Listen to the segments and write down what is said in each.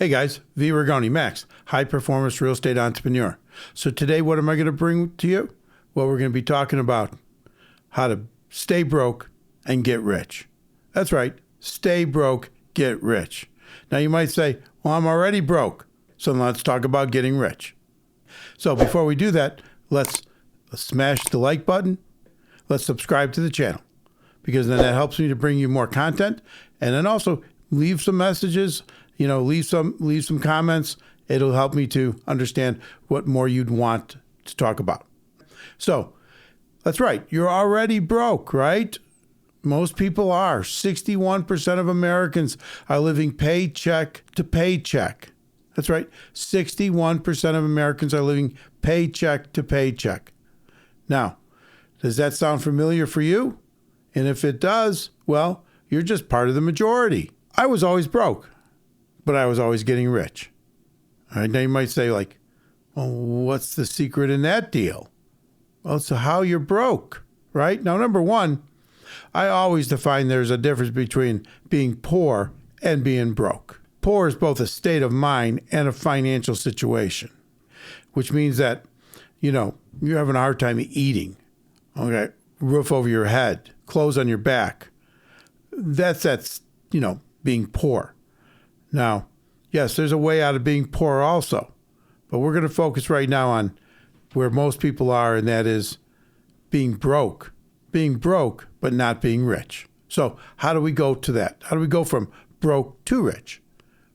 Hey guys, V. Ragoni, Max, high performance real estate entrepreneur. So today, what am I going to bring to you? Well, we're going to be talking about how to stay broke and get rich. That's right, stay broke, get rich. Now you might say, well, I'm already broke, so let's talk about getting rich. So before we do that, let's smash the like button. Let's subscribe to the channel, because then that helps me to bring you more content. And then also leave some messages, leave some comments. It'll help me to understand what more you'd want to talk about. So that's right. You're already broke, right? Most people are. 61% of Americans are living paycheck to paycheck. That's right. 61% of Americans are living paycheck to paycheck. Now, does that sound familiar for you? And if it does, well, you're just part of the majority. I was always broke, but I was always getting rich. All right, now you might say, well, what's the secret in that deal? Well, it's how you're broke, right? Now, number one, I always define there's a difference between being poor and being broke. Poor is both a state of mind and a financial situation, which means that, you're having a hard time eating, okay, roof over your head, clothes on your back. That's being poor. Now, yes, there's a way out of being poor also, but we're going to focus right now on where most people are, and that is being broke. Being broke, but not being rich. So how do we go to that? How do we go from broke to rich?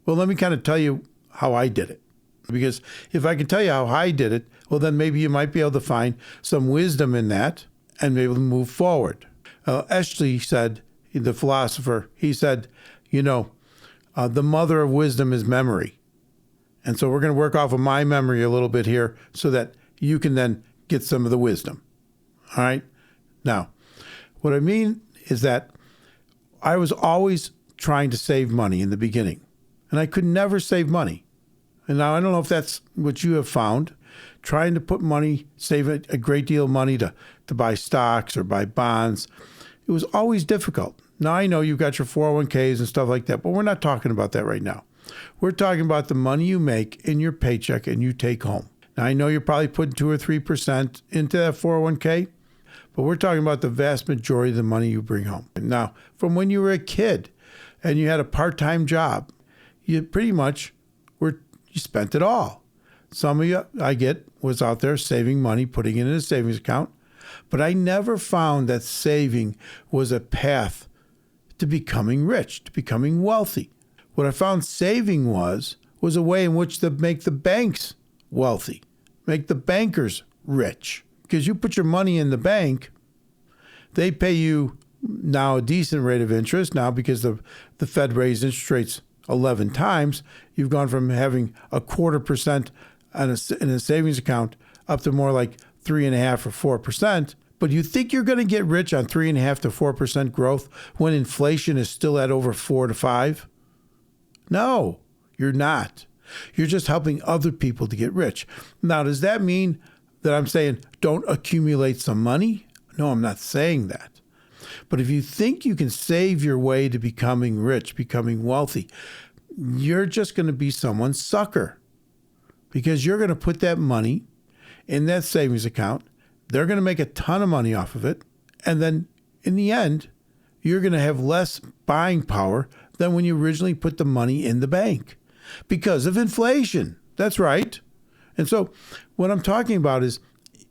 Well, let me kind of tell you how I did it. Because if I can tell you how I did it, well, then maybe you might be able to find some wisdom in that and be able to move forward. Eshley said, the philosopher, he said, the mother of wisdom is memory. And so we're going to work off of my memory a little bit here so that you can then get some of the wisdom. All right? Now, what I mean is that I was always trying to save money in the beginning, and I could never save money. And now I don't know if that's what you have found, trying to put money, save a great deal of money to buy stocks or buy bonds. It was always difficult. Now, I know you've got your 401ks and stuff like that, but we're not talking about that right now. We're talking about the money you make in your paycheck and you take home. Now, I know you're probably putting 2 or 3% into that 401k, but we're talking about the vast majority of the money you bring home. Now, from when you were a kid and you had a part-time job, you pretty much you spent it all. Some of you, I get, was out there saving money, putting it in a savings account, but I never found that saving was a path to becoming rich, to becoming wealthy. What I found saving was a way in which to make the banks wealthy, make the bankers rich. Because you put your money in the bank, they pay you now a decent rate of interest. Now, because the Fed raised interest rates 11 times, you've gone from having 0.25% in a savings account up to more like 3.5% or 4%. But you think you're going to get rich on 3.5% to 4% growth when inflation is still at over 4 to 5? No, you're not. You're just helping other people to get rich. Now, does that mean that I'm saying don't accumulate some money? No, I'm not saying that. But if you think you can save your way to becoming rich, becoming wealthy, you're just going to be someone's sucker, because you're going to put that money in that savings account. They're going to make a ton of money off of it. And then in the end, you're going to have less buying power than when you originally put the money in the bank because of inflation. That's right. And so what I'm talking about is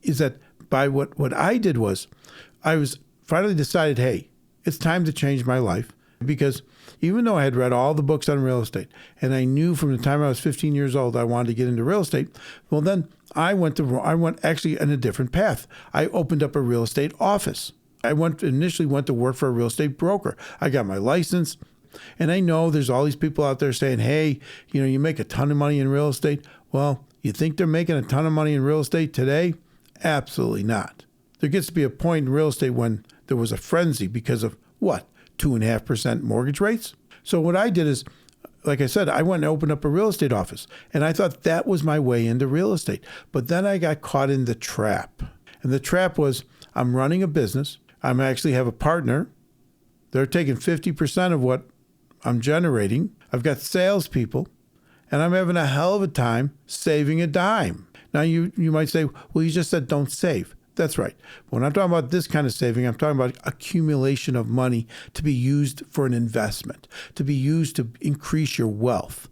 that by what I did was I was finally decided, hey, it's time to change my life, because even though I had read all the books on real estate and I knew from the time I was 15 years old I wanted to get into real estate, well, then I went actually in a different path. I opened up a real estate office. I initially went to work for a real estate broker. I got my license, and I know there's all these people out there saying, hey, you make a ton of money in real estate. Well, you think they're making a ton of money in real estate today? Absolutely not. There gets to be a point in real estate when there was a frenzy because of what? 2.5% mortgage rates? So what I did is, like I said, I went and opened up a real estate office, and I thought that was my way into real estate. But then I got caught in the trap. And the trap was, I'm running a business. I actually have a partner. They're taking 50% of what I'm generating. I've got salespeople, and I'm having a hell of a time saving a dime. Now, you might say, well, you just said don't save. That's right. When I'm talking about this kind of saving, I'm talking about accumulation of money to be used for an investment, to be used to increase your wealth,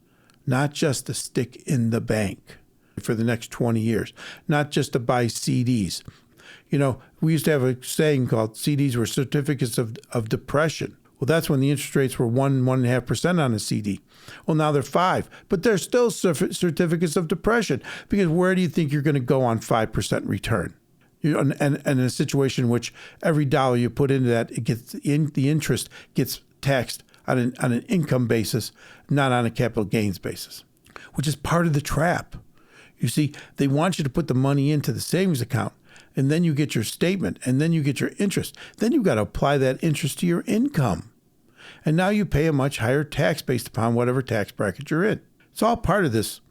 not just to stick in the bank for the next 20 years, not just to buy CDs. You know, we used to have a saying called CDs were certificates of depression. Well, that's when the interest rates were 1.5% on a CD. Well, now they're 5%, but they're still certificates of depression, because where do you think you're going to go on 5% return? And in a situation in which every dollar you put into that, it gets the interest gets taxed on an income basis, not on a capital gains basis, which is part of the trap. You see, they want you to put the money into the savings account, and then you get your statement, and then you get your interest. Then you've got to apply that interest to your income. And now you pay a much higher tax based upon whatever tax bracket you're in. It's all part of this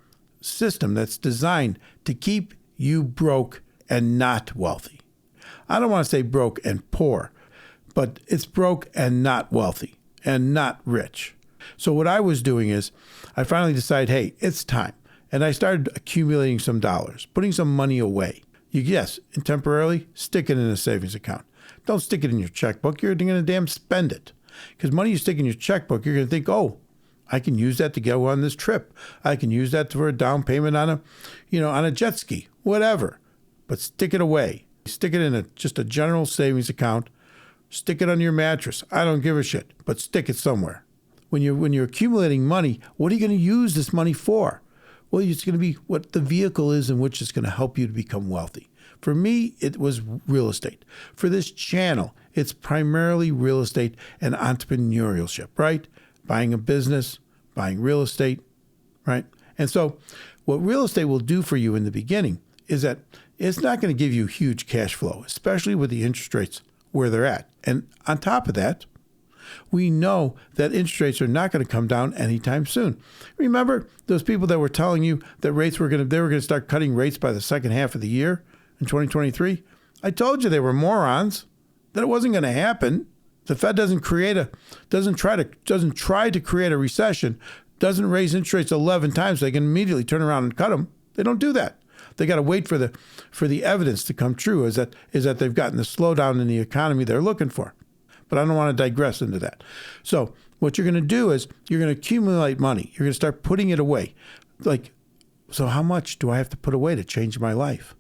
system that's designed to keep you broke and not wealthy. I don't want to say broke and poor, but it's broke and not wealthy and not rich. So what I was doing is I finally decided, hey, it's time. And I started accumulating some dollars, putting some money away. Yes, and temporarily, stick it in a savings account. Don't stick it in your checkbook. You're going to damn spend it. Because money you stick in your checkbook, you're going to think, oh, I can use that to go on this trip. I can use that for a down payment on a jet ski, whatever. But stick it away. Stick it in just a general savings account. Stick it on your mattress. I don't give a shit, but stick it somewhere. When you're accumulating money, what are you going to use this money for? Well, it's going to be what the vehicle is in which it's going to help you to become wealthy. For me, it was real estate. For this channel, it's primarily real estate and entrepreneurship, right? Buying a business, buying real estate, right? And so what real estate will do for you in the beginning is that it's not going to give you huge cash flow, especially with the interest rates where they're at. And on top of that, we know that interest rates are not going to come down anytime soon. Remember those people that were telling you that they were going to start cutting rates by the second half of the year in 2023? I told you they were morons, that it wasn't going to happen. The Fed doesn't try to create a recession, doesn't raise interest rates 11 times so they can immediately turn around and cut them. They don't do that. They got to wait for the evidence to come true, is that they've gotten the slowdown in the economy they're looking for. But I don't want to digress into that. So what you're going to do is you're going to accumulate money. You're going to start putting it away. So how much do I have to put away to change my life?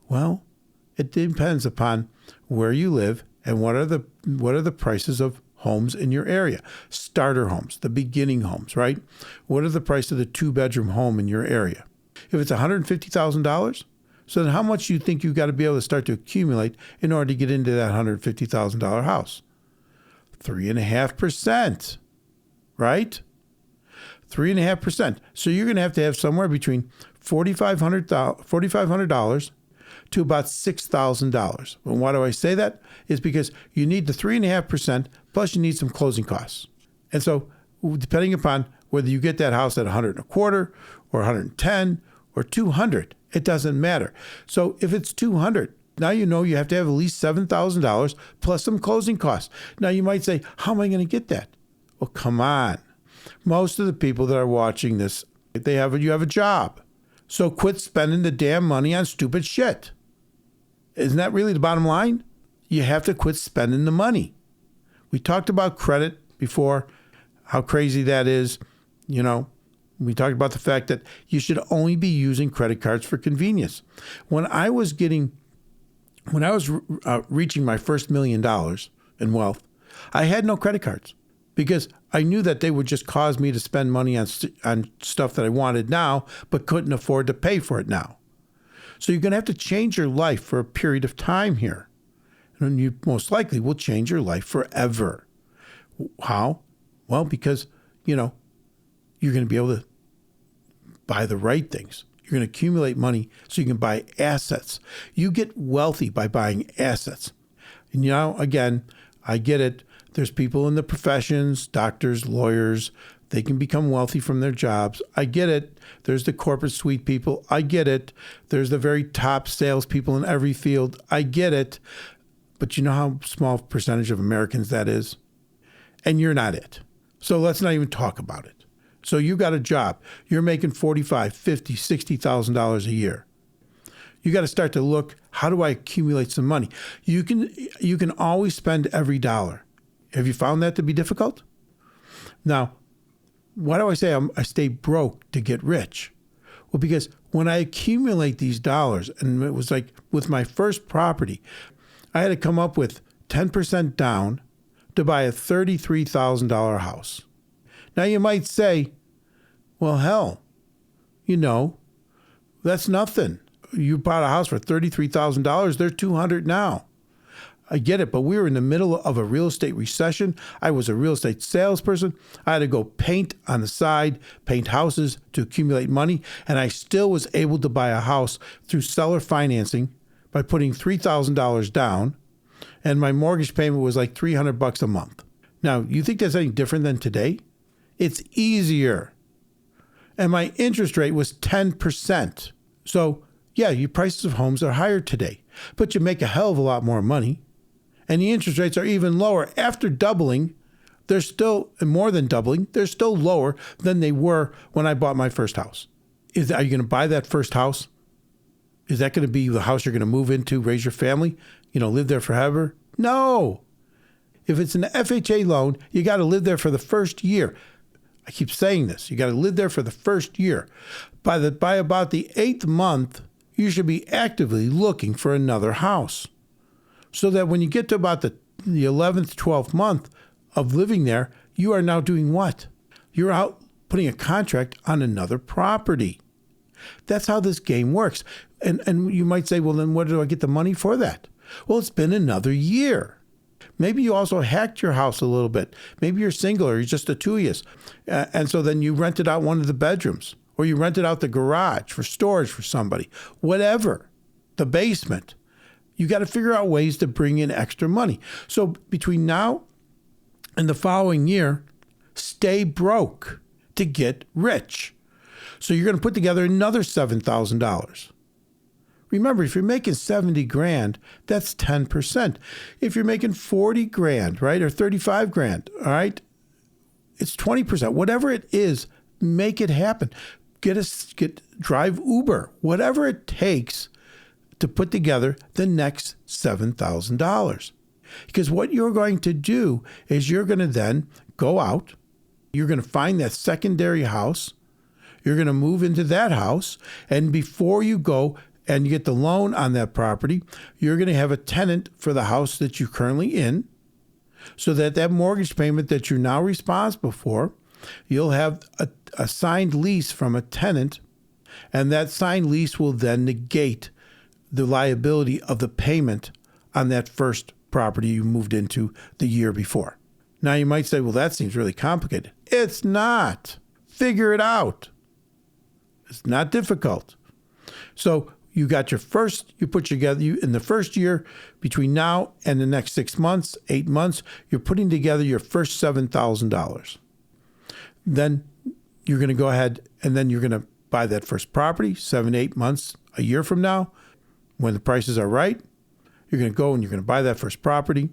Well, it depends upon where you live and what are the prices of homes in your area. Starter homes, the beginning homes, right? What are the price of the 2-bedroom home in your area? If it's $150,000, so then how much do you think you've got to be able to start to accumulate in order to get into that $150,000 house? 3.5%, right? 3.5%. So you're going to have somewhere between $4,500 to about $6,000. And why do I say that? Is because you need the 3.5% plus you need some closing costs. And so depending upon whether you get that house at 125 or 110 or 200, it doesn't matter. So if it's 200, now you know you have to have at least $7,000 plus some closing costs. Now you might say, how am I going to get that? Well, come on. Most of the people that are watching this, you have a job. So quit spending the damn money on stupid shit. Isn't that really the bottom line? You have to quit spending the money. We talked about credit before, how crazy that is. We talked about the fact that you should only be using credit cards for convenience. When I was reaching my first $1 million in wealth, I had no credit cards because I knew that they would just cause me to spend money on stuff that I wanted now, but couldn't afford to pay for it now. So you're going to have to change your life for a period of time here. And you most likely will change your life forever. How? Well, because, you're going to be able to buy the right things. You're going to accumulate money so you can buy assets. You get wealthy by buying assets. And, again, I get it. There's people in the professions, doctors, lawyers. They can become wealthy from their jobs. I get it. There's the corporate suite people. I get it. There's the very top salespeople in every field. I get it. But you know how small percentage of Americans that is? And you're not it. So let's not even talk about it. So you got a job. You're making $45,000, $50,000, $60,000 a year. You got to start to look, how do I accumulate some money? You can always spend every dollar. Have you found that to be difficult? Now, why do I say I stay broke to get rich? Well, because when I accumulate these dollars, and it was like with my first property, I had to come up with 10% down to buy a $33,000 house. Now you might say, well, hell, that's nothing. You bought a house for $33,000. They're $200,000 now. I get it, but we were in the middle of a real estate recession. I was a real estate salesperson. I had to go paint on the side, paint houses to accumulate money, and I still was able to buy a house through seller financing by putting $3,000 down, and my mortgage payment was like $300 a month. Now, you think that's any different than today? It's easier. And my interest rate was 10%. So, yeah, your prices of homes are higher today, but you make a hell of a lot more money. And the interest rates are even lower. After doubling, they're still, more than doubling, they're still lower than they were when I bought my first house. Are you going to buy that first house? Is that going to be the house you're going to move into, raise your family, live there forever? No. If it's an FHA loan, you got to live there for the first year. I keep saying this. You got to live there for the first year. By about the 8th month, you should be actively looking for another house. So that when you get to about the 11th, 12th month of living there, you are now doing what? You're out putting a contract on another property. That's how this game works. And you might say, well, then where do I get the money for that? Well, it's been another year. Maybe you also hacked your house a little bit. Maybe you're single or you're just the two of you. And so then you rented out one of the bedrooms or you rented out the garage for storage for somebody, whatever, the basement. You got to figure out ways to bring in extra money. So between now and the following year, stay broke to get rich. So you're going to put together another $7,000. Remember, if you're making $70,000, that's 10%. If you're making $40,000, right, or $35,000, all right, it's 20%. Whatever it is, make it happen. Drive Uber, whatever it takes to put together the next $7,000. Because what you're going to do is you're going to then go out, you're going to find that secondary house, you're going to move into that house, and before you go and you get the loan on that property, you're going to have a tenant for the house that you're currently in, so that mortgage payment that you're now responsible for, you'll have a signed lease from a tenant, and that signed lease will then negate the liability of the payment on that first property you moved into the year before. Now you might say, well, that seems really complicated. It's not. Figure it out. It's not difficult. So you got you put together, in the first year, between now and the next 6 months, 8 months, you're putting together your first $7,000. Then you're going to go ahead and then you're going to buy that first property 7, 8 months, a year from now. When the prices are right, you're going to go and you're going to buy that first property.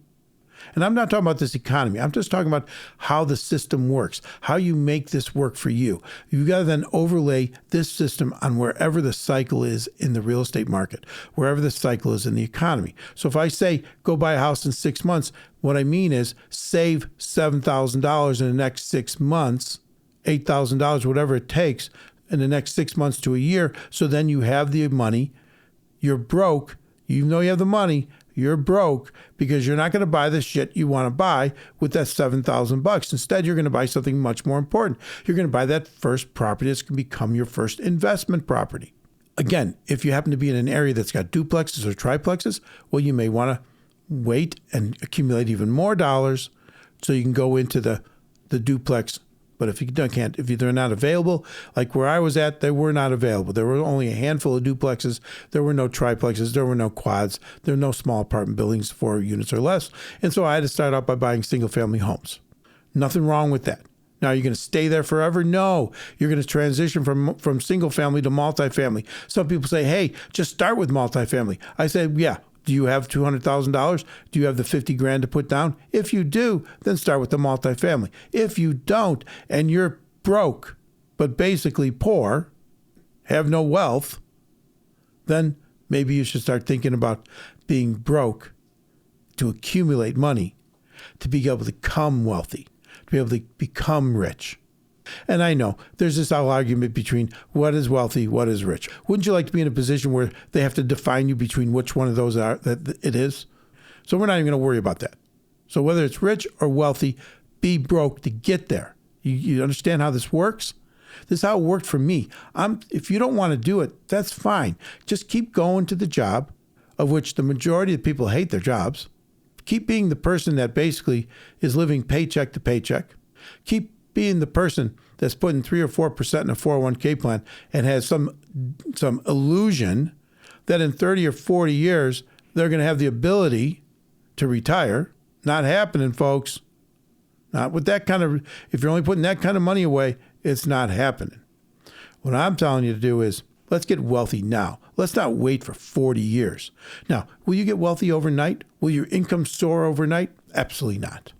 And I'm not talking about this economy. I'm just talking about how the system works, how you make this work for you. You got to then overlay this system on wherever the cycle is in the real estate market, wherever the cycle is in the economy. So if I say go buy a house in 6 months, what I mean is save $7,000 in the next 6 months, $8,000, whatever it takes in the next 6 months to a year. So then you have the money. You're broke. Even though you have the money, you're broke because you're not going to buy the shit you want to buy with that $7,000. Instead, you're going to buy something much more important. You're going to buy that first property that's going to become your first investment property. Again, if you happen to be in an area that's got duplexes or triplexes, well, you may want to wait and accumulate even more dollars so you can go into the duplex. But if they're not available, like where I was at, they were not available. There were only a handful of duplexes. There were no triplexes. There were no quads. There were no small apartment buildings, 4 units or less. And so I had to start out by buying single-family homes. Nothing wrong with that. Now, are you going to stay there forever? No. You're going to transition from single-family to multifamily. Some people say, hey, just start with multifamily. I say, yeah. Do you have $200,000? Do you have the $50,000 to put down? If you do, then start with the multifamily. If you don't, and you're broke, but basically poor, have no wealth, then maybe you should start thinking about being broke to accumulate money, to be able to become wealthy, to be able to become rich. And I know there's this whole argument between what is wealthy, what is rich. Wouldn't you like to be in a position where they have to define you between which one of those that it is? So we're not even going to worry about that. So whether it's rich or wealthy, be broke to get there. You understand how this works? This is how it worked for me. If you don't want to do it, that's fine. Just keep going to the job, of which the majority of people hate their jobs. Keep being the person that basically is living paycheck to paycheck. Keep being the person that's putting 3 or 4% in a 401k plan and has some illusion that in 30 or 40 years, they're going to have the ability to retire. Not happening, folks. Not with that kind of, if you're only putting that kind of money away, it's not happening. What I'm telling you to do is, let's get wealthy now. Let's not wait for 40 years. Now, will you get wealthy overnight? Will your income soar overnight? Absolutely not.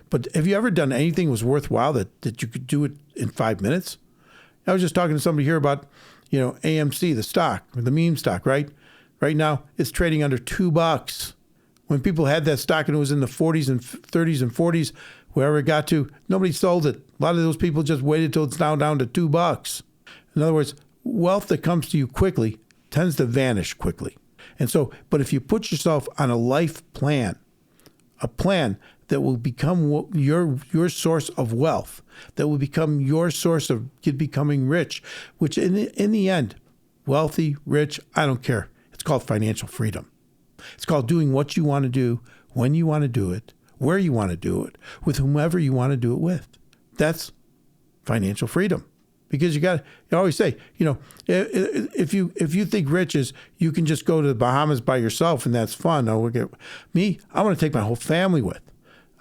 But have you ever done anything that was worthwhile that you could do it in 5 minutes? I was just talking to somebody here about, AMC, the stock, or the meme stock, right? Right now, it's trading under $2. When people had that stock and it was in the 40s and 30s and 40s, wherever it got to, nobody sold it. A lot of those people just waited till it's now down to $2. In other words, wealth that comes to you quickly tends to vanish quickly. And so, but if you put yourself on a life plan, a plan that will become your source of wealth, that will become your source of becoming rich, which in the end, wealthy, rich, I don't care. It's called financial freedom. It's called doing what you want to do, when you want to do it, where you want to do it, with whomever you want to do it with. That's financial freedom. Because you always say, if you think rich is you can just go to the Bahamas by yourself and that's fun. No, I want to take my whole family with.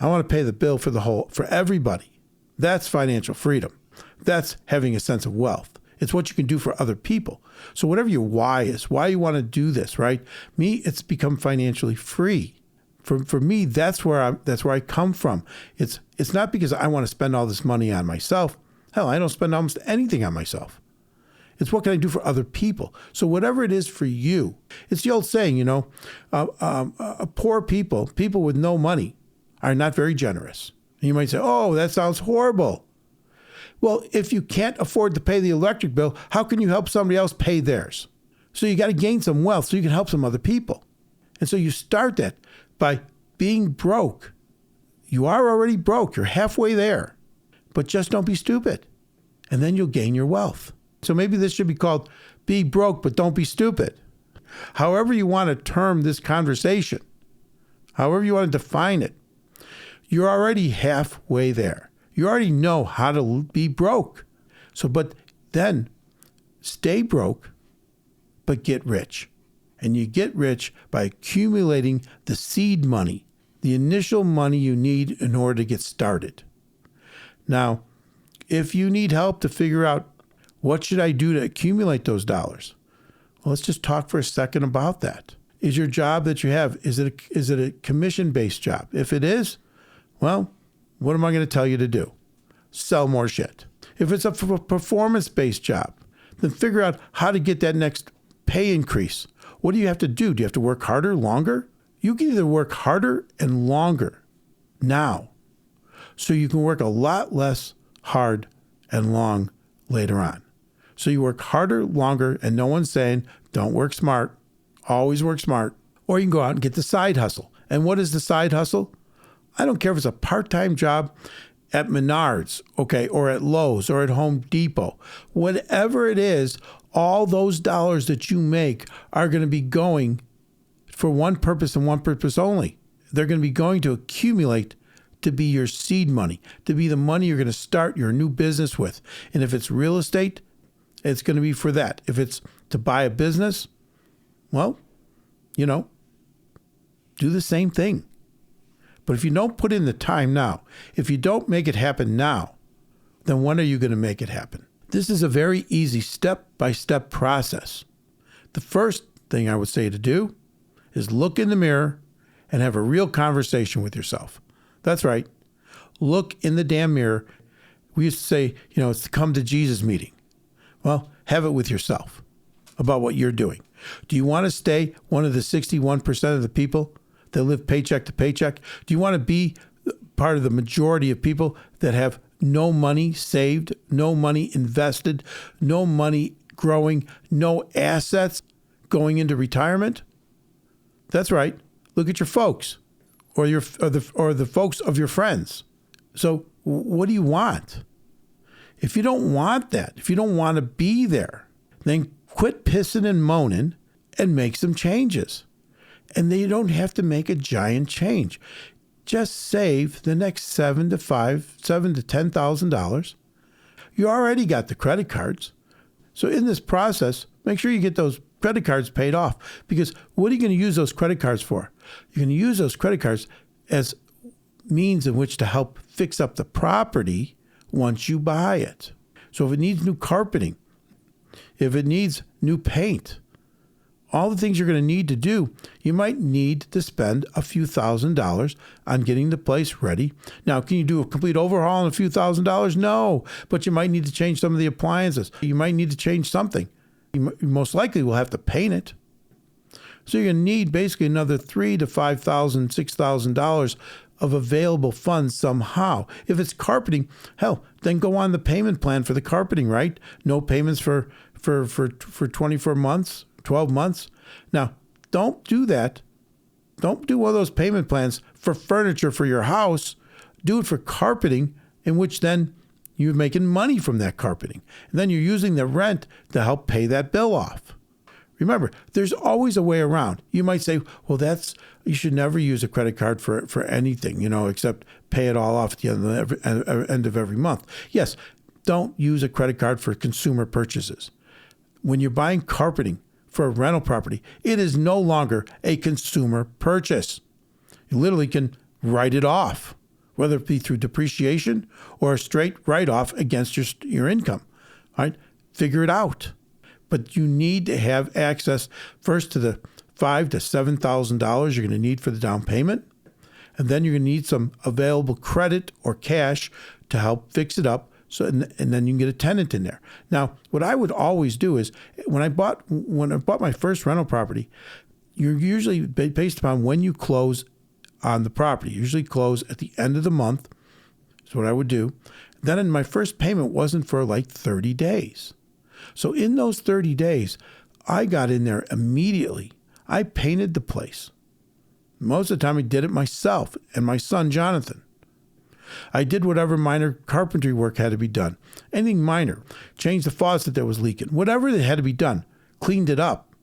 I want to pay the bill for everybody. That's financial freedom. That's having a sense of wealth. It's what you can do for other people. So whatever your why is, why you want to do this, right? Me, it's become financially free. For me, that's where I come from. It's not because I want to spend all this money on myself. Hell, I don't spend almost anything on myself. It's what can I do for other people. So whatever it is for you, it's the old saying, poor people with no money are not very generous. And you might say, oh, that sounds horrible. Well, if you can't afford to pay the electric bill, how can you help somebody else pay theirs? So you got to gain some wealth so you can help some other people. And so you start that by being broke. You are already broke. You're halfway there. But just don't be stupid. And then you'll gain your wealth. So maybe this should be called Be Broke, but Don't Be Stupid. However you want to term this conversation, however you want to define it, you're already halfway there. You already know how to be broke. But then stay broke, but get rich. And you get rich by accumulating the seed money, the initial money you need in order to get started. Now, if you need help to figure out what should I do to accumulate those dollars, well, let's just talk for a second about that. Is your job that you have, is it a commission-based job? If it is, well, what am I going to tell you to do? Sell more shit. If it's a performance-based job, then figure out how to get that next pay increase. What do you have to do? Do you have to work harder, longer? You can either work harder and longer now, so you can work a lot less hard and long later on. So you work harder, longer, and no one's saying, don't work smart, always work smart. Or you can go out and get the side hustle. And what is the side hustle? I don't care if it's a part-time job at Menards, okay, or at Lowe's or at Home Depot. Whatever it is, all those dollars that you make are going to be going for one purpose and one purpose only. They're going to be going to accumulate to be your seed money, to be the money you're going to start your new business with. And if it's real estate, it's going to be for that. If it's to buy a business, well, do the same thing. But if you don't put in the time now, if you don't make it happen now, then when are you going to make it happen? This is a very easy step-by-step process. The first thing I would say to do is look in the mirror and have a real conversation with yourself. That's right. Look in the damn mirror We used to say, it's the come to Jesus meeting. Well, have it with yourself about what you're doing. Do you want to stay one of the 61% of the people that live paycheck to paycheck? Do you want to be part of the majority of people that have no money saved, no money invested, no money growing, no assets going into retirement? That's right. Look at your folks or the folks of your friends. So what do you want? If you don't want that, if you don't want to be there, then quit pissing and moaning and make some changes. And then you don't have to make a giant change. Just save the next $7,000 to $10,000. You already got the credit cards. So in this process, make sure you get those credit cards paid off. Because what are you going to use those credit cards for? You're going to use those credit cards as means in which to help fix up the property once you buy it. So if it needs new carpeting, if it needs new paint, all the things you're going to need to do, you might need to spend a few $1,000s on getting the place ready. Now, can you do a complete overhaul on a few $1,000s? No, but you might need to change some of the appliances. You might need to change something. You most likely will have to paint it. So you're going to need basically another $3,000 to $5,000, $6,000 of available funds somehow. If it's carpeting, hell, then go on the payment plan for the carpeting, right? No payments for 24 months, 12 months. Now, don't do that. Don't do one of those payment plans for furniture for your house. Do it for carpeting, in which then you're making money from that carpeting. And then you're using the rent to help pay that bill off. Remember, there's always a way around. You might say, well, you should never use a credit card for anything, except pay it all off at the end of every month. Yes, don't use a credit card for consumer purchases. When you're buying carpeting for a rental property, it is no longer a consumer purchase. You literally can write it off, whether it be through depreciation or a straight write-off against your income. All right? Figure it out. But you need to have access first to the $5,000 to $7,000 you're going to need for the down payment. And then you're going to need some available credit or cash to help fix it up. So, and then you can get a tenant in there. Now, what I would always do is when I bought my first rental property, you're usually based upon when you close on the property. You usually close at the end of the month. That's what I would do. Then my first payment wasn't for like 30 days. So in those 30 days, I got in there immediately. I painted the place. Most of the time I did it myself and my son, Jonathan. I did whatever minor carpentry work had to be done. Anything minor. Changed the faucet that was leaking. Whatever that had to be done. Cleaned it up.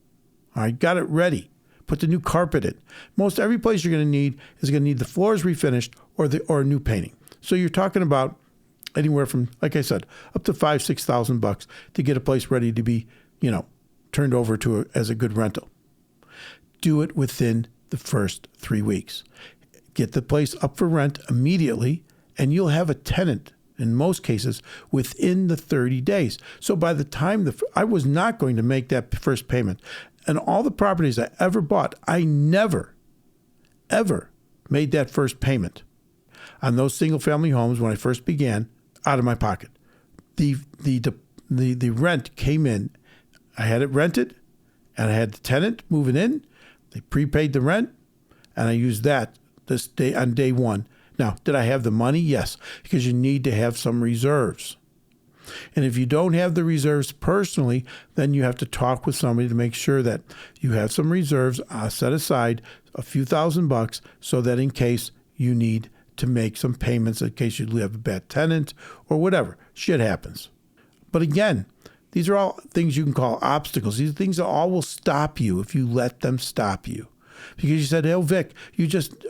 All right, got it ready. Put the new carpet in. Most every place you're going to need is going to need the floors refinished or new painting. So you're talking about anywhere from, like I said, up to $5,000, $6,000 to get a place ready to be, turned over as a good rental. Do it within the first 3 weeks. Get the place up for rent immediately, and you'll have a tenant in most cases within the 30 days. So by the time I was not going to make that first payment, and all the properties I ever bought, I never, ever made that first payment on those single family homes when I first began out of my pocket. The rent came in. I had it rented, and I had the tenant moving in. They prepaid the rent, and I used that this day on day one. Now, did I have the money? Yes, because you need to have some reserves. And if you don't have the reserves personally, then you have to talk with somebody to make sure that you have some reserves set aside, a few $1,000, so that in case you need to make some payments, in case you have a bad tenant or whatever. Shit happens. But again, these are all things you can call obstacles. These are things that all will stop you if you let them stop you. Because you said, "Hey, Vic,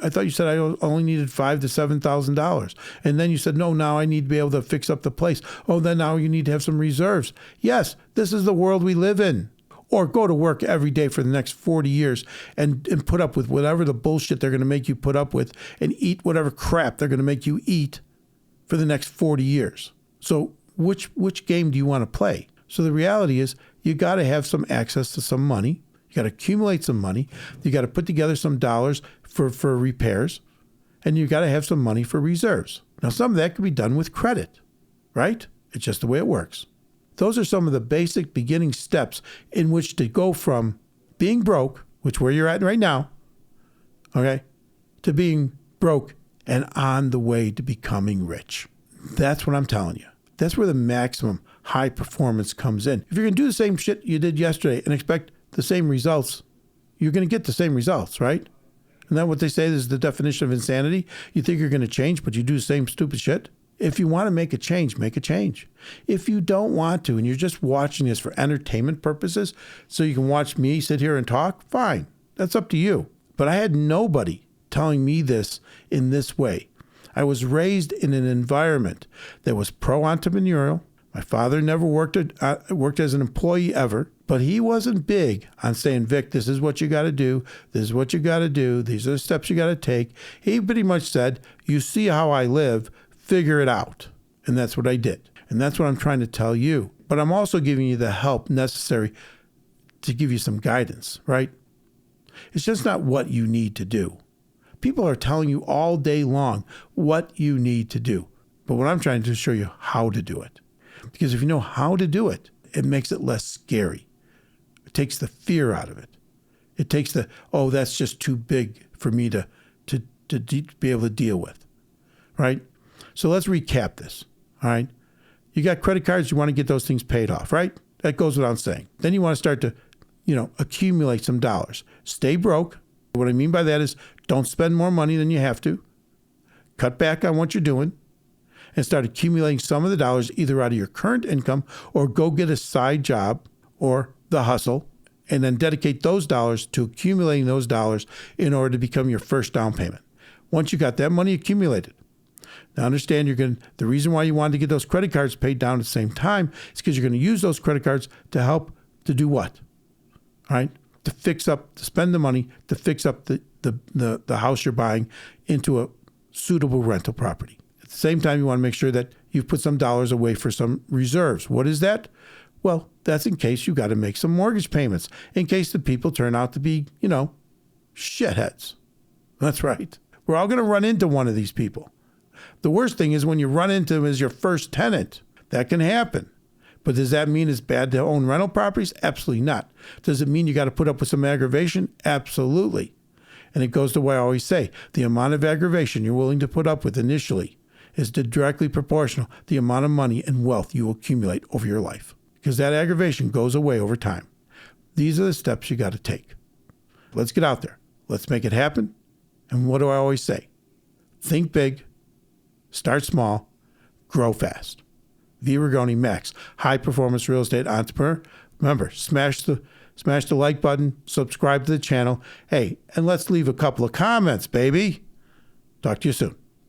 I thought you said I only needed $5,000 to $7,000. And then you said, no, now I need to be able to fix up the place. Oh, then now you need to have some reserves." Yes, this is the world we live in. Or go to work every day for the next 40 years and put up with whatever the bullshit they're going to make you put up with and eat whatever crap they're going to make you eat for the next 40 years. So which game do you want to play? So the reality is you got to have some access to some money. You got to accumulate some money. You got to put together some dollars for repairs. And you got to have some money for reserves. Now, some of that can be done with credit, right? It's just the way it works. Those are some of the basic beginning steps in which to go from being broke, which where you're at right now, okay, to being broke and on the way to becoming rich. That's what I'm telling you. That's where the maximum high performance comes in. If you're going to do the same shit you did yesterday and expect the same results, you're going to get the same results, right? Isn't that what they say is the definition of insanity? You think you're going to change, but you do the same stupid shit? If you want to make a change, make a change. If you don't want to and you're just watching this for entertainment purposes so you can watch me sit here and talk, fine. That's up to you. But I had nobody telling me this in this way. I was raised in an environment that was pro-entrepreneurial. My father never worked as an employee ever, but he wasn't big on saying, Vic, this is what you got to do. This is what you got to do. These are the steps you got to take. He pretty much said, you see how I live, figure it out. And that's what I did. And that's what I'm trying to tell you. But I'm also giving you the help necessary to give you some guidance, right? It's just not what you need to do. People are telling you all day long what you need to do. But what I'm trying to show you how to do it. Because if you know how to do it, it makes it less scary. It takes the fear out of it. It takes the, oh, that's just too big for me to be able to deal with, right? So let's recap this, all right? You got credit cards, you want to get those things paid off, right? That goes without saying. Then you want to start to, accumulate some dollars. Stay broke. What I mean by that is don't spend more money than you have to. Cut back on what you're doing and start accumulating some of the dollars either out of your current income or go get a side job or the hustle and then dedicate those dollars to accumulating those dollars in order to become your first down payment. Once you got that money accumulated. Now understand the reason why you wanted to get those credit cards paid down at the same time is because you're going to use those credit cards to help to do what? All right? To spend the money to fix up the house you're buying into a suitable rental property. At the same time, you want to make sure that you've put some dollars away for some reserves. What is that? Well, that's in case you got to make some mortgage payments, in case the people turn out to be, shitheads. That's right. We're all going to run into one of these people. The worst thing is when you run into them as your first tenant. That can happen. But does that mean it's bad to own rental properties? Absolutely not. Does it mean you got to put up with some aggravation? Absolutely. And it goes to what I always say, the amount of aggravation you're willing to put up with initially is directly proportional to the amount of money and wealth you accumulate over your life. Because that aggravation goes away over time. These are the steps you got to take. Let's get out there. Let's make it happen. And what do I always say? Think big, start small, grow fast. V. Rigoni, Max, high-performance real estate entrepreneur. Remember, smash the like button, subscribe to the channel. Hey, and let's leave a couple of comments, baby. Talk to you soon.